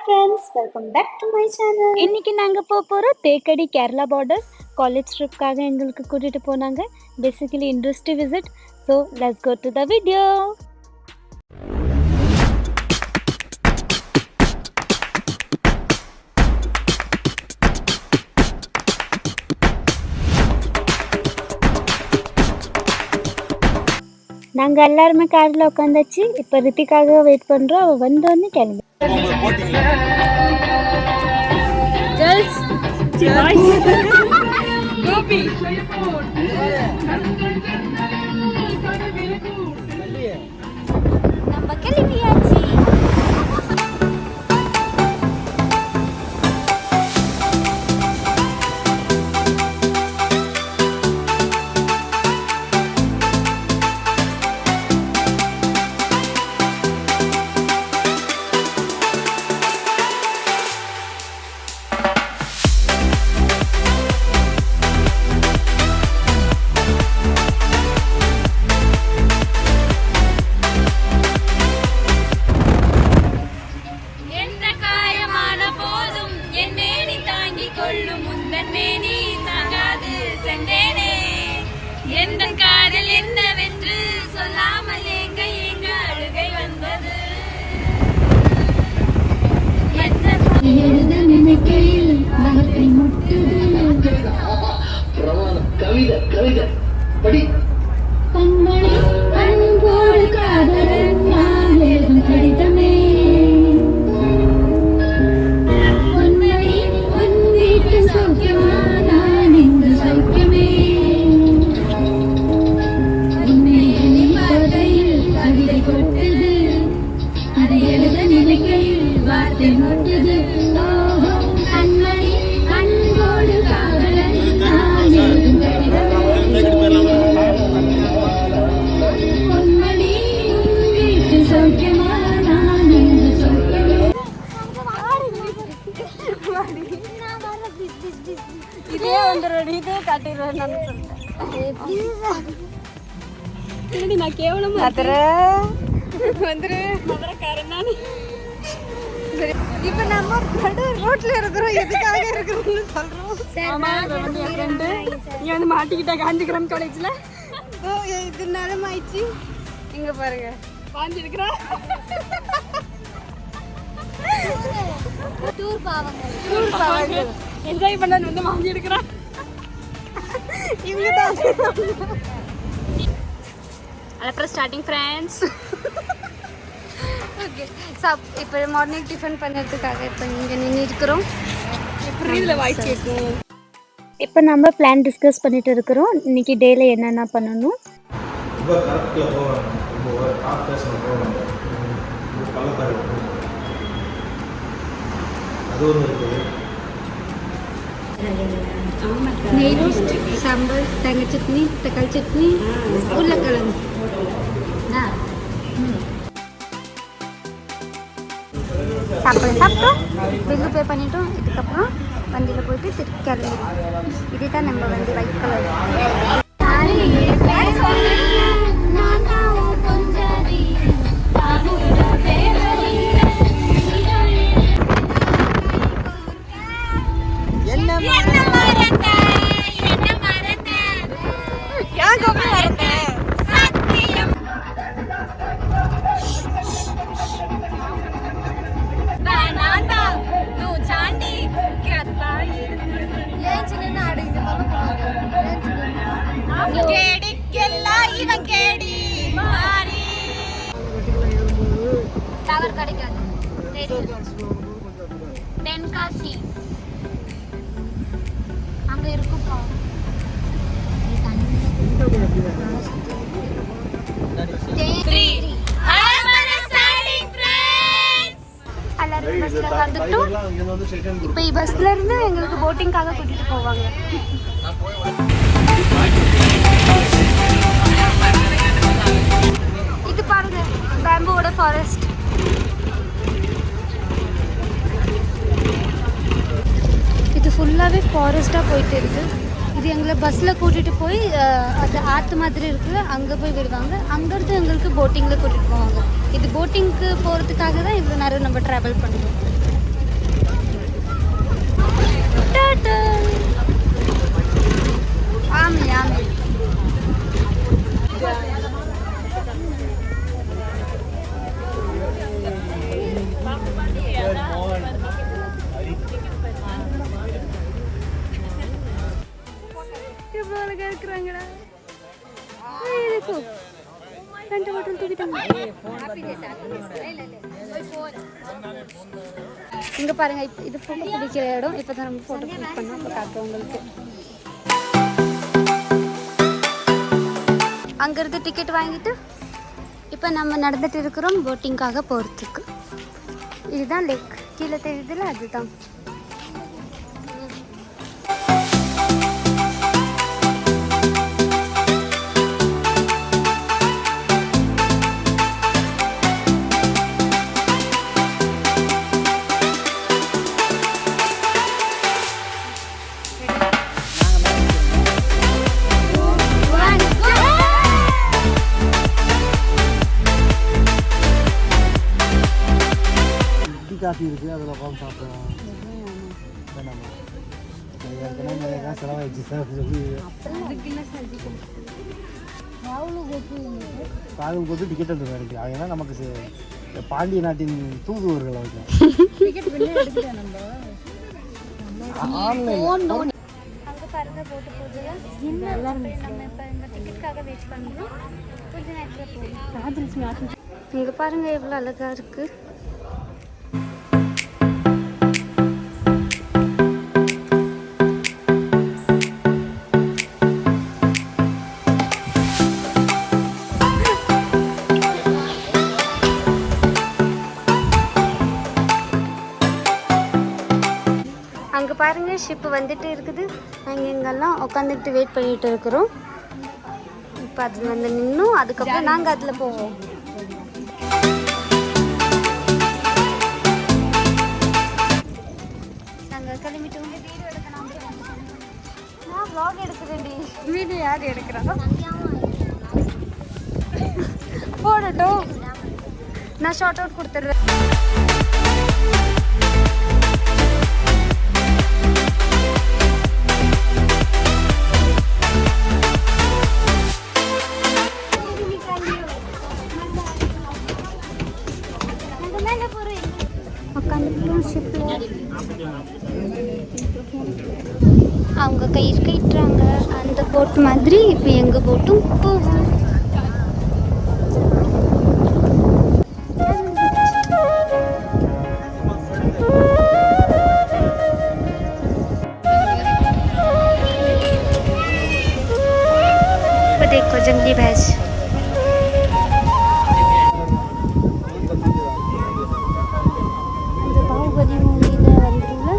Friends, welcome back to my channel. இன்னைக்கு நாங்கள் போகிறோம் தேக்கடி கேரளா பார்டர். காலேஜ் ட்ரிப்காக எங்களுக்கு கூட்டிகிட்டு போனாங்க. Basically interest visit. So let's go to the video. நாங்கள் எல்லாருமே காரில் உட்காந்தாச்சு. இப்போ ரித்திக்காக வெயிட் பண்ணுறோம். அவள் வந்தோடனே கிளம்பி. கேர்ள்ஸ் கோபி நம்ம கிளம்பியாச்சு. இதே வந்துடும், இதே காட்டிடுவேன் நான் கேவலமா வந்துரு மதுரக்காரன் தானே. சரி, இப்போ நம்ம ரோட்ல இருக்கிறோம். எதுக்காக இருக்கிறோம்னு சொல்றோம். ஆமா, வந்து என் ஃப்ரெண்டு நீ வந்து மாட்டிக்கிட்டா காந்திகிராம் காலேஜ்ல. இது நேரம் ஆயிடுச்சு. இங்க பாருங்க பாஞ்சு இருக்கிறா. டூர் பாவங்க என்ஜாய் பண்ணு வந்து வாங்கி எடுக்கிறான். இவங்க தான் அப்புறம் ஸ்டார்டிங் ஃப்ரெண்ட்ஸ். ஓகே, இப்போ மார்னிங் டிஃபன் பண்ணுறதுக்காக இப்போ இங்கே நின்று இருக்கிறோம். எப்படி இதில் வாய்ஸ் கேட்கும். இப்போ நம்ம பிளான் டிஸ்கஸ் பண்ணிட்டு இருக்கிறோம். இன்னைக்கு டேல என்னென்ன பண்ணணும். நெய் ரோஸ்ட், சாம்பார், தேங்காய் சட்னி, தக்காளி சட்னி, உருளைக்கிழங்கு. சாப்பிட்டோம், பில்லு பே பண்ணிட்டோம். இதுக்கப்புறம் வண்டியில் போயிட்டு திருப்பி கிளம்பிடுவோம். இதுதான் நம்ம வண்டி, ஒயிட் கலர். டவர் கிடைக்காது. தென்காசி அங்க இருக்குப்பா. எல்லாரும் பஸ்ல வந்துட்டோம். இப்போ பஸ்ல இருந்து எங்களுக்கு போட்டிங்காக கூட்டிட்டு போவாங்க. இது பாருங்க, பேம்போட ஃபாரஸ்ட். இது ஃபுல்லாகவே ஃபாரஸ்ட்டாக போயிட்டு இருக்குது. இது எங்களை பஸ்ஸில் கூட்டிகிட்டு போய் அது ஆற்று மாதிரி இருக்குது, அங்கே போய் விடுவாங்க. அங்கேருந்து எங்களுக்கு போட்டிங்கில் கூட்டிகிட்டு போவாங்க. இது போட்டிங்க்கு போகிறதுக்காக தான் இவ்வளோ நேரம் நம்ம ட்ராவல் பண்ணுறோம். ஆமே ஆமே எவ்வளோ அழகா இருக்கிறாங்கடா. ரெண்டு பாட்டில் தூக்கிட்டாங்க. இங்க பாருங்க, இது போட்டோ பிடிக்கிற இடம். இப்போ தான் நம்ம போட்டோ கிளிக் பண்ணோம். இப்போ காட்டுறோம் உங்களுக்கு. அங்கேருந்து டிக்கெட் வாங்கிட்டு இப்போ நம்ம நடந்துட்டு இருக்கிறோம் போட்டிங்காக போகிறதுக்கு. இதுதான் லேக், கீழே தெரியுதுல அதுதான். காஃபி இருக்குது, அதில் உட்காந்து சாப்பிடலாம். வேணாமா? ஏற்கனவே நிறைய காசு செலவாயிடுச்சு சார் சொல்லி காகம் கொடுத்து டிக்கெட் எடுத்து இருக்கு. அதனால் நமக்கு பாண்டிய நாட்டின் தூதுவர்கள் அவங்க ஆன்லைன் அங்கே பாருங்க போட்டு போகுது. நம்ம இப்போ இந்த டிக்கெட்டுக்காக வெயிட் பண்ணுறோம். கொஞ்ச நேரத்தில் போகும். இங்கே பாருங்க எவ்வளோ அழகாக இருக்குது. அங்கே பாருங்கள் ஷிப்பு வந்துட்டு இருக்குது. நாங்கள் எங்கெல்லாம் உட்காந்துட்டு வெயிட் பண்ணிகிட்டு இருக்கிறோம். இப்போ அது வந்து நின்றும் அதுக்கப்புறம் நாங்கள் அதில் போவோம். நாங்கள் கிளம்பிட்டு வந்து வீடியோ எடுக்கணும். நான் vlog எடுக்கிறேன்டி. வீடியோ யார் எடுக்கிறா? போடட்டும், நான் ஷார்ட் அவுட் கொடுத்துருவேன். அவங்க கயிறு கட்டுறாங்க அந்த போட் மாதிரி. இப்போ எங்கள் போட்டும் போகும். இப்போ देखो जंगली भैंस. பாகுபலி மூவியில் வந்துள்ள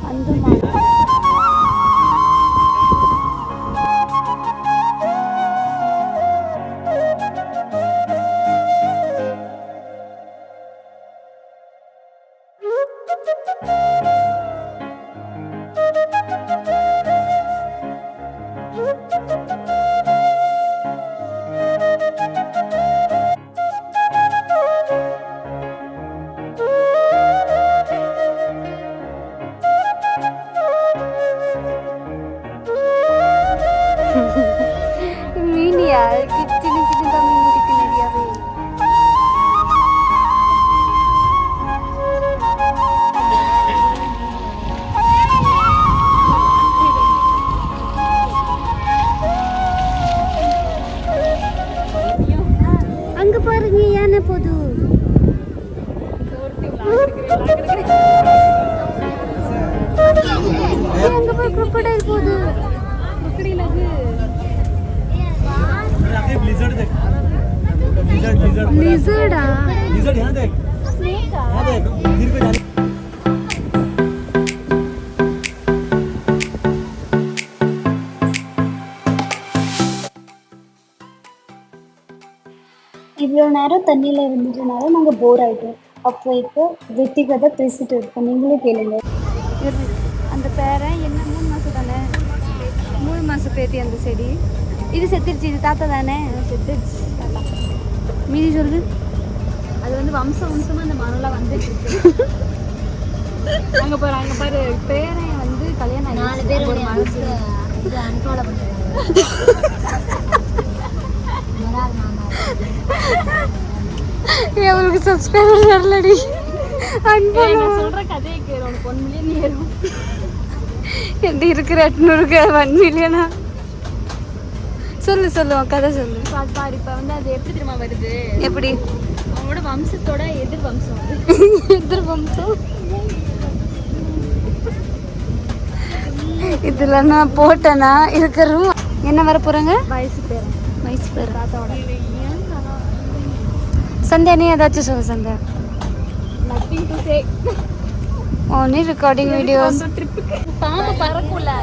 அந்த மீனியா சின்ன சின்னதாக மீன் இருக்கு நிறையாவே. அங்க பாருங்க யானை போது. அங்க பாரு crocodile போது. लिजर्ड देख, लिजर्ड लिजर्ड लिजर्ड लिजर्ड यहाँ देख, स्नेक यहाँ देख, गिर पे जाने. இவ்வளோ நேரம் தண்ணியில் இருந்ததுனால நாங்கள் போர் ஆகிட்டோம். அப்போ இப்போ வெட்டிக்கதை பேசிட்டு இருக்கோம். நீங்களும் கேளுங்க. அந்த பேரை என்ன 3 மாதம் தானே, 3 மாதம் பேத்தி அந்த செடி. இது செத்துருச்சு. இது தாத்தா தானே, செத்துருச்சு தாத்தா. மீதி சொல்லு. அது வந்து வம்சமாக அந்த மனம்லாம் வந்துட்டு இருக்கு. அங்கே பாரு பேரை வந்து எவளுக்கு சப்ஸ்கிரைபர் வரலடி அன்பாலோ சொல்ற கதையை கேளு உனக்கு 1 மில்லியன் ஏறும் என்கிட்ட இருக்கிற 800க்கு 1 மில்லியனா சொல்லு உன் கதை சொல்லு பாரு இப்போ வந்து அது எப்படி தெரியுமா வருது எப்படி அவங்களோட வம்சத்தோட எதிர் வம்சம் எதிர் வம்சம் இதுல நான் போட்டேன்னா இருக்கிற என்ன வர போறாங்க வயசு பேர் தாத்தாவோட சந்தியா நீ ஏதாச்சும் சொல்லு Sandhya nothing to say only recording videos பாம்பு பறக்குமா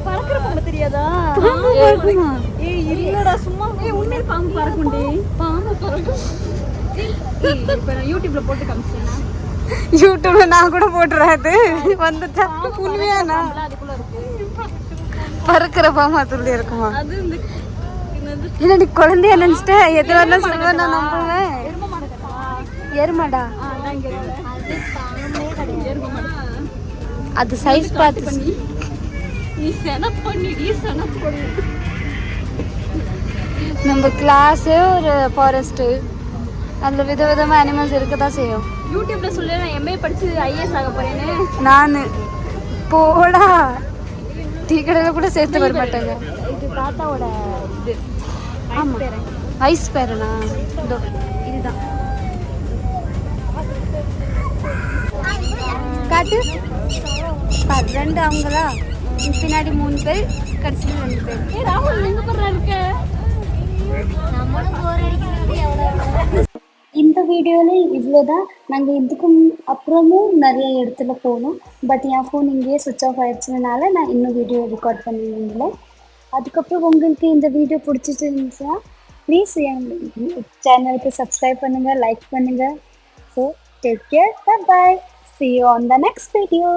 பறக்குற பாம்பு தெரியாதா பறக்குமா ஏய் இல்லடா சும்மா ஏய் உண்மையிலே பாம்பு பறக்கும்டி பாம்பு பறக்கும் இப்போ நான் யூடியூப்ல போட்டு காமிச்சேனா யூடியூப்ல நான் கூட போட்டுறேன் அது வந்துட்டா உண்மையானா அதுக்குள்ள இருக்கு பறக்குற பாம்பு அதுல இருக்குமா அது என்ன நீ குழந்தைய நினைச்சிட்ட எது வேணாலும் சொல்லுவேன் நான் நம்புவேன் எருமாடா அது சைஸ் பார்த்து நீ செனப் பண்ணிடி செனப் பண்ணு நம்ம கிளாஸே ஒரு ஃபாரஸ்ட்டு அதில் விதவிதமாக அனிமல்ஸ் இருக்க தான் செய்யும் யூடியூப்ல சொல்லி நான் எம்ஏ படிச்சு ஐஏஎஸ் ஆக போறேன்னு நான் போடா டீ கடையில் கூட சேர்த்து வர மாட்டாங்க இது தாத்தாவோட இது ஆமாம் ஐஸ் பேரனா இதுதான் காட்டு ரெண்டு அவங்களா பின்னாடி 3 பேர் கடைசியில் 2 பேர் ஏ ராகுல் எங்க போறா இருக்க நம்மளும் போர் அடிக்கிறது இந்த வீடியோவில் இவ்வளோ தான். நாங்கள் இதுக்கும் அப்புறமும் நிறைய இடத்துல போனோம். பட் என் ஃபோன் இங்கேயே சுவிட்ச் ஆஃப் ஆகிடுச்சதுனால நான் இன்னும் வீடியோ ரெக்கார்ட் பண்ணியிருந்தேன். அதுக்கப்புறம் உங்களுக்கு இந்த வீடியோ பிடிச்சிட்டு இருந்துச்சுன்னா ப்ளீஸ் என் சேனலுக்கு சப்ஸ்கிரைப் பண்ணுங்கள், லைக் பண்ணுங்கள். So take care, bye. See you on the next video.